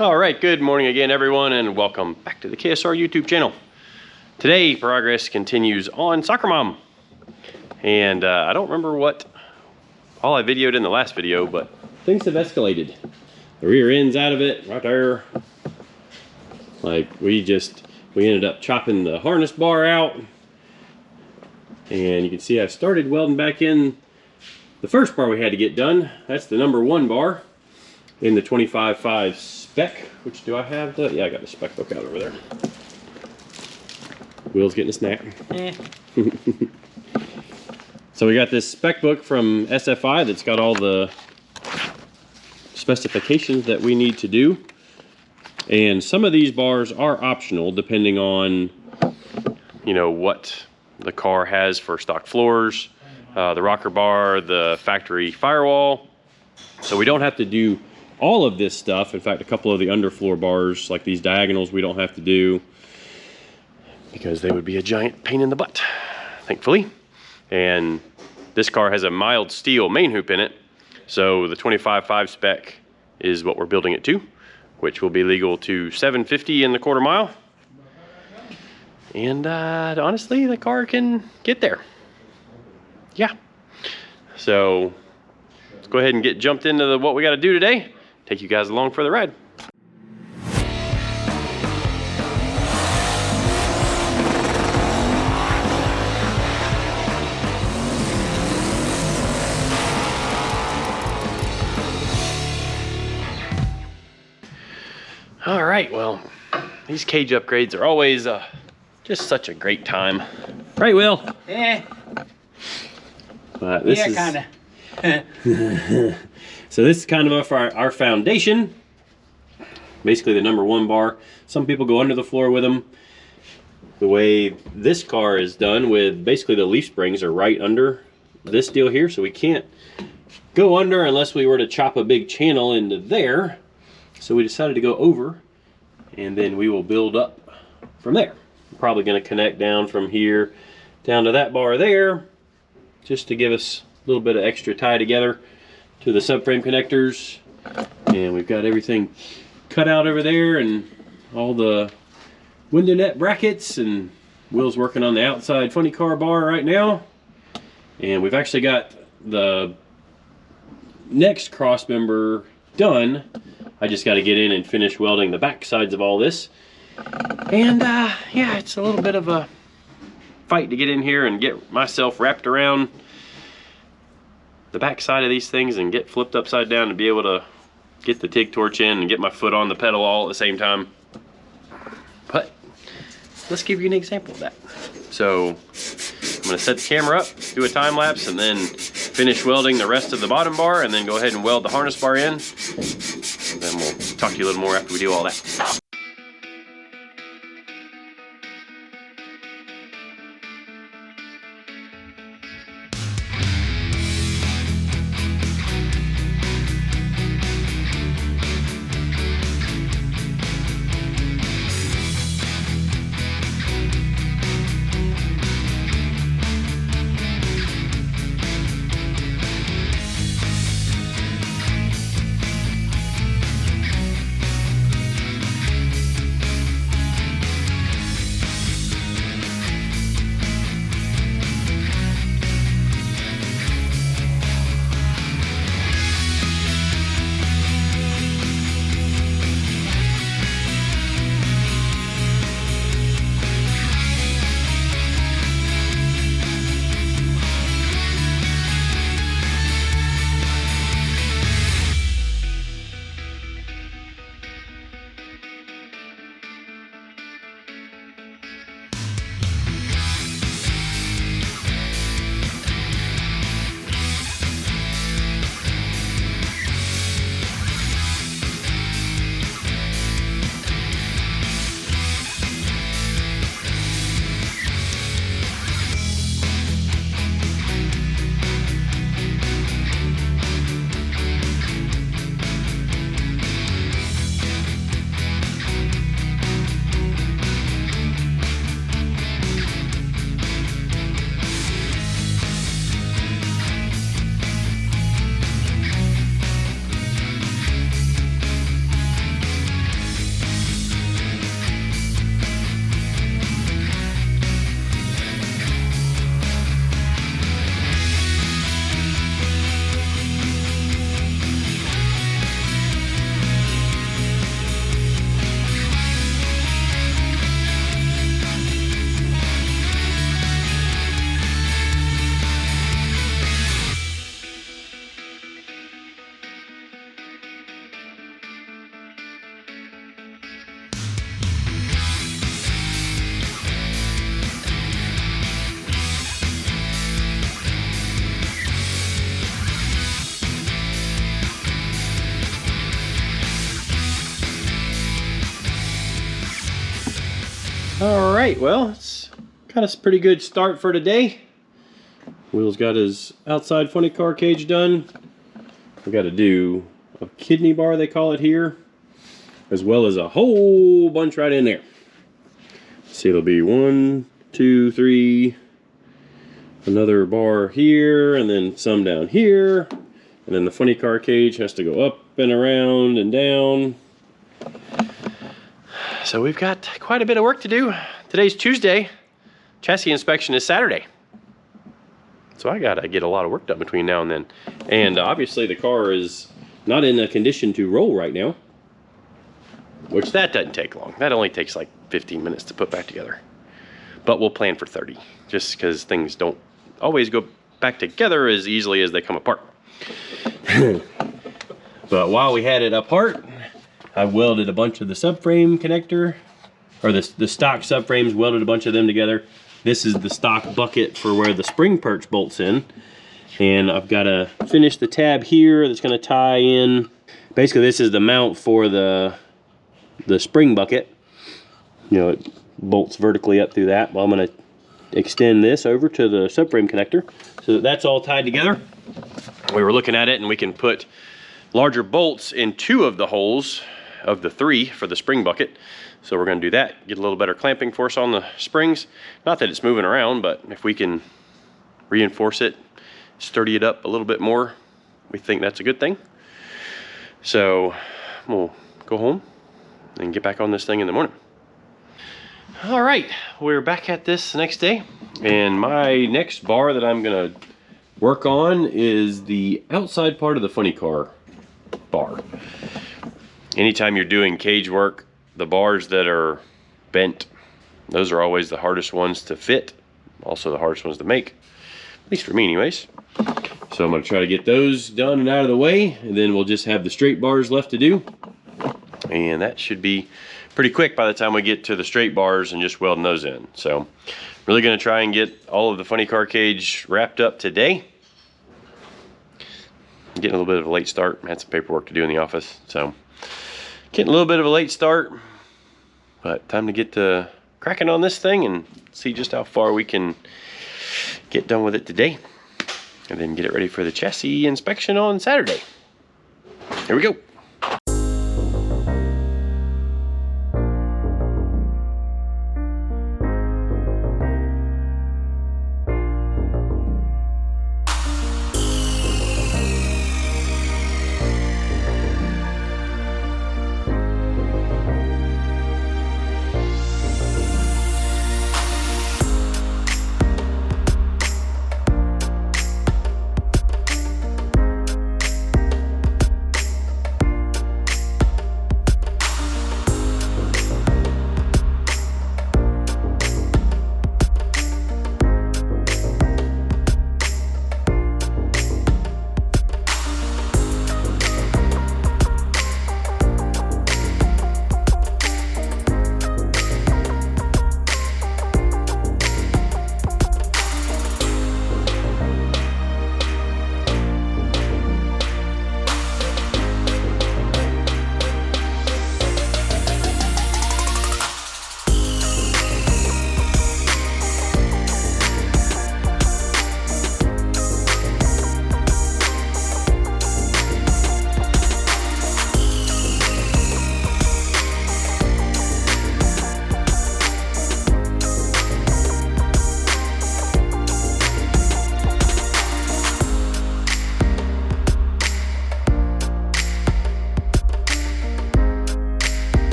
All right, good morning again, everyone, and welcome back to the KSR YouTube channel. Today, progress continues on SoccerMom. And I don't remember what all I videoed in the last video, but things have escalated. The rear end's out of it, right there. Like, we ended up chopping the harness bar out. And you can see I started welding back in the first bar we had to get done. That's the number 1 bar in the 25.5 spec. Which do I have? Yeah, I got the spec book out over there. Will's getting a snack. So we got this spec book from SFI that's got all the specifications that we need to do. And some of these bars are optional depending on, you know, what the car has for stock floors, the rocker bar, the factory firewall. So we don't have to do all of this stuff. In fact, a couple of the underfloor bars, like these diagonals, we don't have to do because they would be a giant pain in the butt, thankfully. And this car has a mild steel main hoop in it. So the 25.5 spec is what we're building it to, which will be legal to 750 in the quarter mile. And honestly, the car can get there. Yeah. So let's go ahead and get jumped into what we got to do today. Take you guys along for the ride. All right, well, these cage upgrades are always just such a great time. Right, Will? Yeah. This is kind of. So this is kind of our foundation. Basically the number 1 bar. Some people go under the floor with them. The way this car is done with basically the leaf springs are right under this deal here. So we can't go under unless we were to chop a big channel into there. So we decided to go over and then we will build up from there. I'm probably going to connect down from here down to that bar there just to give us a little bit of extra tie together to the subframe connectors. And we've got everything cut out over there and all the window net brackets, and Will's working on the outside funny car bar right now. And we've actually got the next cross member done. I just got to get in and finish welding the back sides of all this. And yeah, it's a little bit of a fight to get in here and get myself wrapped around the back side of these things and get flipped upside down to be able to get the TIG torch in and get my foot on the pedal all at the same time. But let's give you an example of that. So I'm going to set the camera up, do a time lapse, and then finish welding the rest of the bottom bar, and then go ahead and weld the harness bar in. And then we'll talk to you a little more after we do all that. All right, well, it's got a pretty good start for today. Will's got his outside funny car cage done. We got to do a kidney bar, they call it here, as well as a whole bunch right in there. See, it'll be 1, 2, 3, another bar here, and then some down here, and then the funny car cage has to go up and around and down. So we've got quite a bit of work to do. Today's Tuesday. Chassis inspection is Saturday. So I gotta get a lot of work done between now and then. And obviously the car is not in a condition to roll right now, which that doesn't take long. That only takes like 15 minutes to put back together. But we'll plan for 30, just because things don't always go back together as easily as they come apart. But while we had it apart, I welded a bunch of the subframe connector, or the stock subframes, welded a bunch of them together. This is the stock bucket for where the spring perch bolts in. And I've got to finish the tab here that's going to tie in. Basically, this is the mount for the spring bucket. You know, it bolts vertically up through that. Well, I'm going to extend this over to the subframe connector so that that's all tied together. We were looking at it, and we can put larger bolts in 2 of the holes of the 3 for the spring bucket. So we're going to do that, get a little better clamping force on the springs. Not that it's moving around, but if we can reinforce it, sturdy it up a little bit more, we think that's a good thing. So we'll go home and get back on this thing in the morning. All right, we're back at this the next day, and my next bar that I'm going to work on is the outside part of the funny car bar. Anytime you're doing cage work, the bars that are bent, those are always the hardest ones to fit, also the hardest ones to make, at least for me anyways. So I'm going to try to get those done and out of the way, and then we'll just have the straight bars left to do. And that should be pretty quick by the time we get to the straight bars and just welding those in. So really going to try and get all of the funny car cage wrapped up today. I'm getting a little bit of a late start. I had some paperwork to do in the office, so getting a little bit of a late start, but time to get to cracking on this thing and see just how far we can get done with it today, and then get it ready for the chassis inspection on Saturday. Here we go.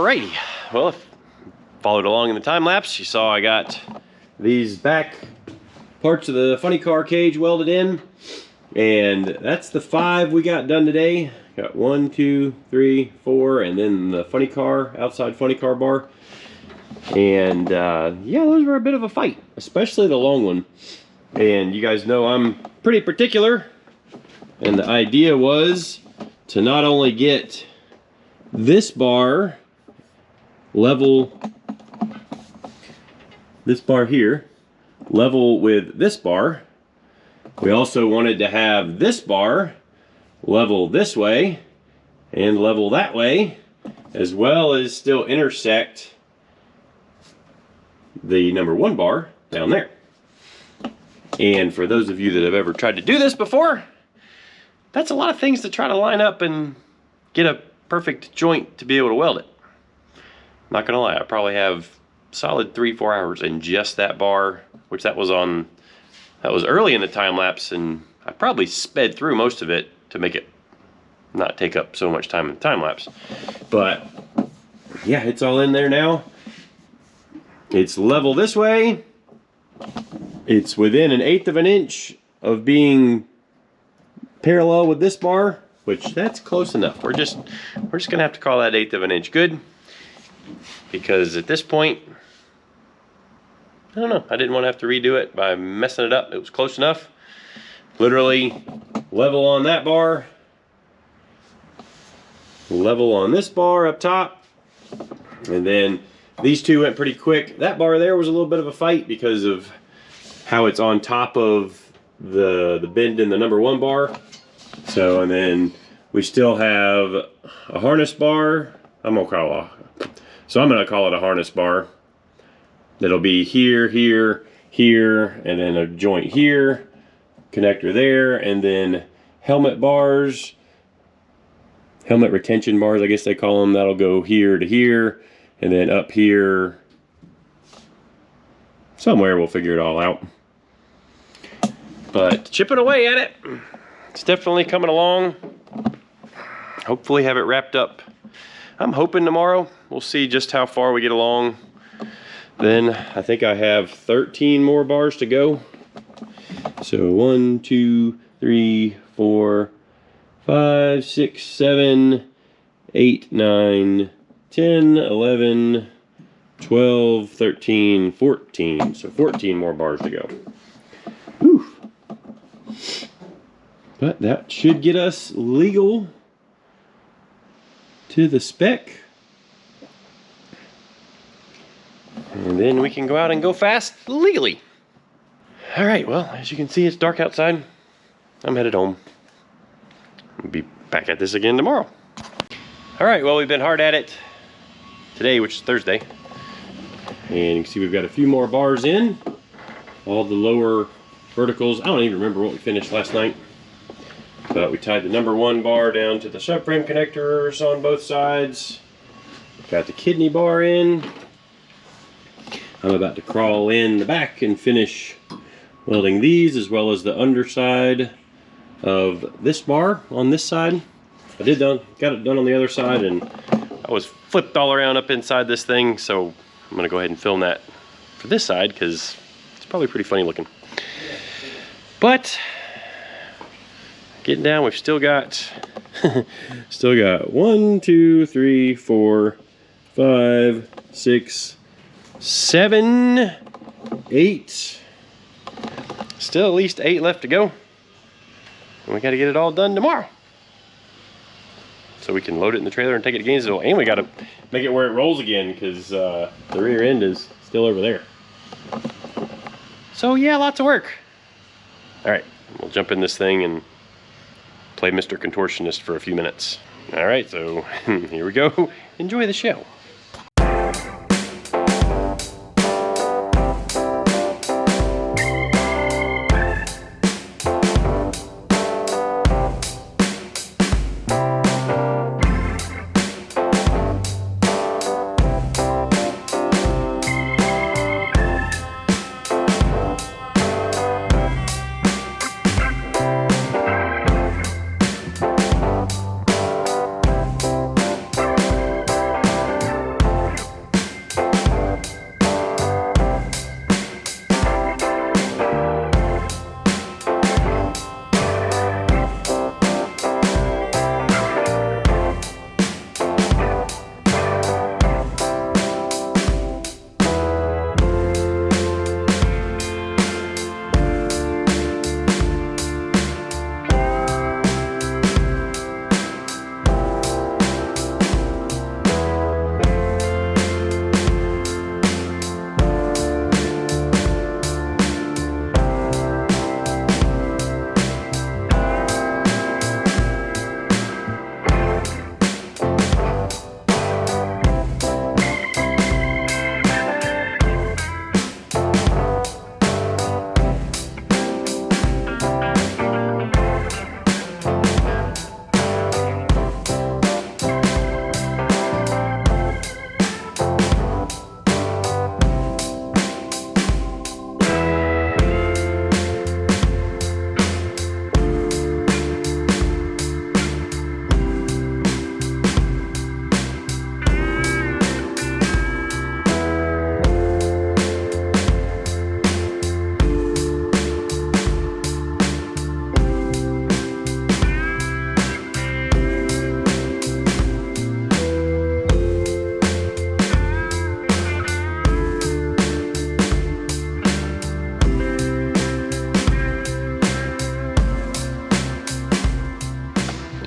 Alrighty, well, if you followed along in the time lapse, you saw I got these back parts of the funny car cage welded in, and that's the 5 we got done today. Got 1, 2, 3, 4, and then the funny car, outside funny car bar. And yeah, those were a bit of a fight, especially the long one. And you guys know I'm pretty particular, and the idea was to not only get this bar level, this bar here level with this bar, we also wanted to have this bar level this way and level that way, as well as still intersect the number 1 bar down there. And for those of you that have ever tried to do this before, that's a lot of things to try to line up and get a perfect joint to be able to weld it. Not gonna lie, I probably have solid 3-4 hours in just that bar, which that was early in the time lapse, and I probably sped through most of it to make it not take up so much time in the time lapse. But yeah, it's all in there now. It's level this way. It's within 1/8 of an inch of being parallel with this bar, which that's close enough. We're just gonna have to call that 1/8 of an inch good, because at this point, I don't know, I didn't want to have to redo it by messing it up. It was close enough. Literally level on that bar, level on this bar up top, and then these two went pretty quick. That bar there was a little bit of a fight because of how it's on top of the bend in the number 1 bar. So, and then we still have a harness bar. I'm gonna call it a harness bar. That'll be here, here, here, and then a joint here, connector there, and then helmet bars, helmet retention bars, I guess they call them. That'll go here to here, and then up here somewhere. We'll figure it all out. But chipping away at it, it's definitely coming along. Hopefully have it wrapped up. I'm hoping tomorrow. We'll see just how far we get along. Then I think I have 13 more bars to go. So 1, 2, 3, 4, 5, 6, 7, 8, 9, 10, 11, 12, 13, 14. So 14 more bars to go. Whew. But that should get us legal to the spec. And then we can go out and go fast legally. All right, well, as you can see, it's dark outside. I'm headed home. I'll be back at this again tomorrow. All right, well, we've been hard at it today, which is Thursday. And you can see we've got a few more bars in. All the lower verticals. I don't even remember what we finished last night. But we tied the number 1 bar down to the subframe connectors on both sides. Got the kidney bar in. I'm about to crawl in the back and finish welding these, as well as the underside of this bar on this side. Got it done on the other side, and I was flipped all around up inside this thing, so I'm gonna go ahead and film that for this side because it's probably pretty funny looking. But getting down, we've still got 1, 2, 3, 4, 5, 6, 7, 8. Still at least 8 left to go. And we got to get it all done tomorrow, so we can load it in the trailer and take it to Gainesville. And we got to make it where it rolls again, because the rear end is still over there. So yeah, lots of work. All right, we'll jump in this thing and play Mr. Contortionist for a few minutes. All right, so here we go. Enjoy the show.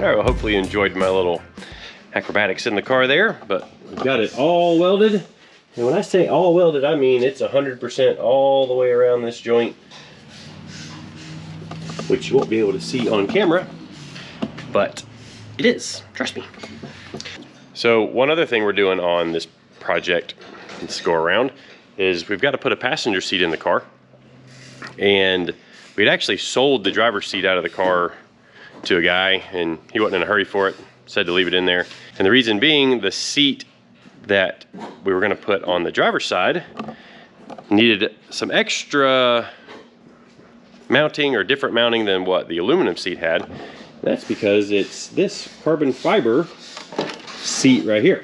right, well, hopefully you enjoyed my little acrobatics in the car there, but we've got it all welded. And when I say all welded, I mean it's 100% all the way around this joint, which you won't be able to see on camera, but it is, trust me. So one other thing we're doing on this project, let's go around, is we've got to put a passenger seat in the car. And we'd actually sold the driver's seat out of the car to a guy, and he wasn't in a hurry for it, said to leave it in there. And the reason being, the seat that we were gonna put on the driver's side needed some extra mounting, or different mounting than what the aluminum seat had. That's because it's this carbon fiber seat right here.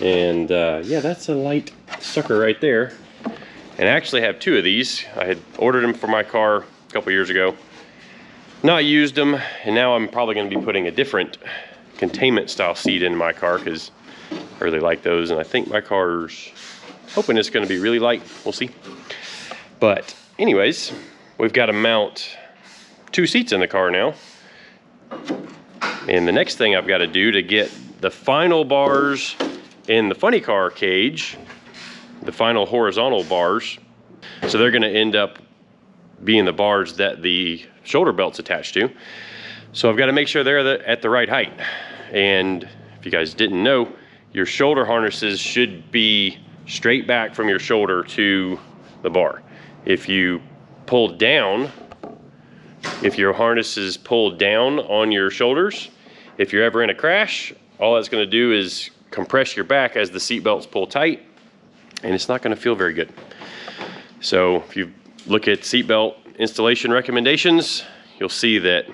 And yeah, that's a light sucker right there. And I actually have two of these. I had ordered them for my car a couple years ago, not used them, and now I'm probably gonna be putting a different containment style seat in my car because I really like those, and I think my car's hoping it's gonna be really light. We'll see. But anyways, we've got to mount two seats in the car now. And the next thing I've got to do to get the final bars in the funny car cage, the final horizontal bars, so they're gonna end up being the bars that the shoulder belt's attached to. So I've got to make sure they're at the right height. And if you guys didn't know, your shoulder harnesses should be straight back from your shoulder to the bar. If you pull down, if your harness is pulled down on your shoulders, if you're ever in a crash, all that's gonna do is compress your back as the seat belts pull tight, and it's not gonna feel very good. So if you look at seatbelt installation recommendations, you'll see that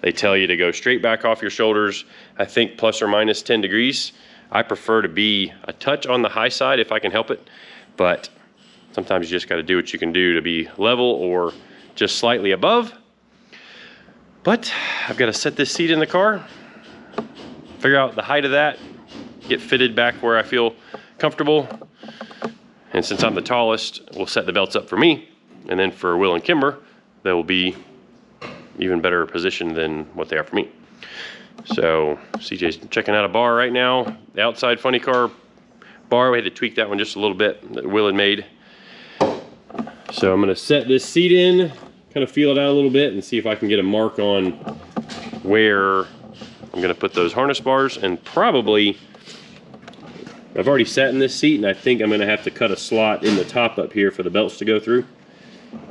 they tell you to go straight back off your shoulders, I think plus or minus 10 degrees. I prefer to be a touch on the high side if I can help it, but sometimes you just gotta do what you can do to be level or just slightly above. But I've gotta set this seat in the car, figure out the height of that, get fitted back where I feel comfortable. And since I'm the tallest, we'll set the belts up for me. And then for Will and Kimber, they will be even better positioned than what they are for me. So CJ's checking out a bar right now. The outside funny car bar, we had to tweak that one just a little bit that Will had made. So I'm gonna set this seat in, kind of feel it out a little bit and see if I can get a mark on where I'm gonna put those harness bars. And probably, I've already sat in this seat and I think I'm gonna have to cut a slot in the top up here for the belts to go through,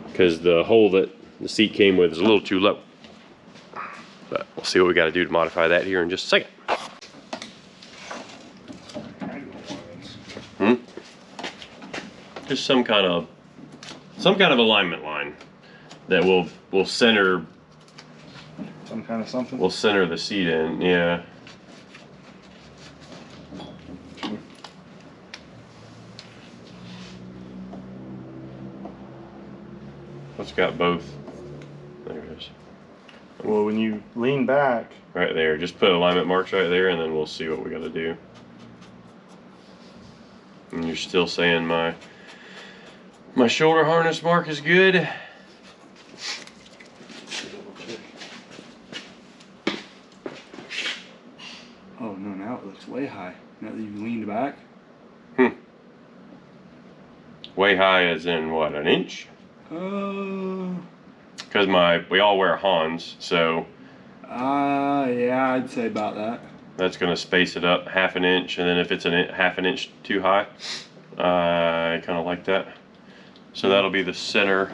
because the hole that the seat came with is a little too low. But we'll see what we got to do to modify that here in just a second. Just some kind of alignment line that will center. Some kind of something. We'll center the seat in, yeah. It's got both. There it is. Well, when you lean back. Right there, just put alignment marks right there and then we'll see what we gotta do. And you're still saying my shoulder harness mark is good. Oh no, now it looks way high. Now that you've leaned back. Way high as in what, an inch? Because we all wear Hans, so. Yeah, I'd say about that. That's gonna space it up half an inch, and then if it's half an inch too high, I kind of like that. So that'll be the center.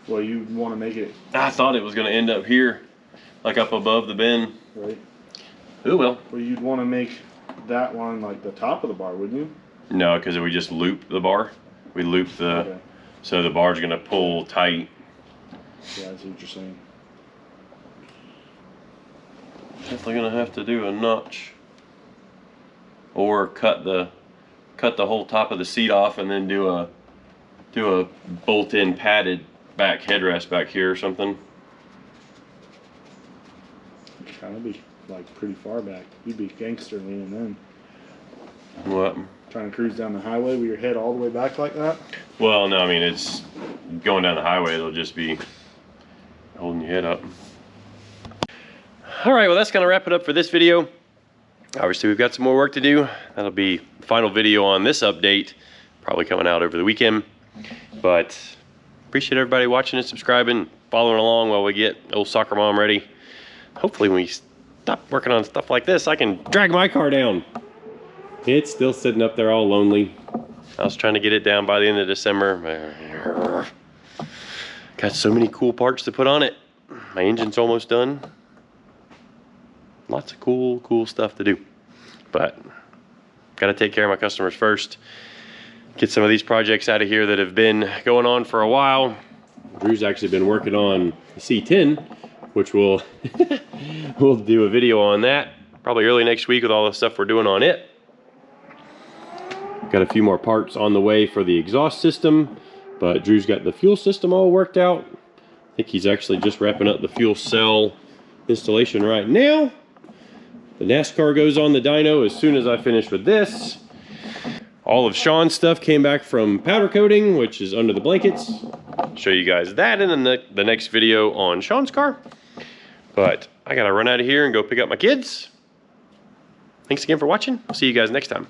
Well, you want to make it. I thought it was gonna end up here, like up above the bin. Right. Oh well. Well, you'd want to make that one like the top of the bar, wouldn't you? No, because we just loop the bar. We loop the. Okay. So the bar's gonna pull tight. Yeah, I see what you're saying. Definitely gonna have to do a notch, or cut the whole top of the seat off and then do a bolt-in padded back headrest back here or something. It'd kind of be like pretty far back. You'd be gangster leaning then. What? Trying to cruise down the highway with your head all the way back like that? Well, no, I mean, it's going down the highway, it'll just be holding your head up. All right, well, that's gonna wrap it up for this video. Obviously, we've got some more work to do. That'll be the final video on this update, probably coming out over the weekend. But appreciate everybody watching and subscribing, following along while we get old SoccerMom ready. Hopefully when we stop working on stuff like this, I can drag my car down. It's still sitting up there all lonely. I was trying to get it down by the end of December. Got so many cool parts to put on it. My engine's almost done. Lots of cool stuff to do. But gotta take care of my customers first. Get some of these projects out of here that have been going on for a while. Drew's actually been working on the C10, which we'll do a video on that probably early next week with all the stuff we're doing on it. Got a few more parts on the way for the exhaust system, but Drew's got the fuel system all worked out. I think he's actually just wrapping up the fuel cell installation right now. The NASCAR goes on the dyno as soon as I finish with this. All of Sean's stuff came back from powder coating, which is under the blankets. I'll show you guys that in the next video on Sean's car. But I gotta run out of here and go pick up my kids. Thanks again for watching. I'll see you guys next time.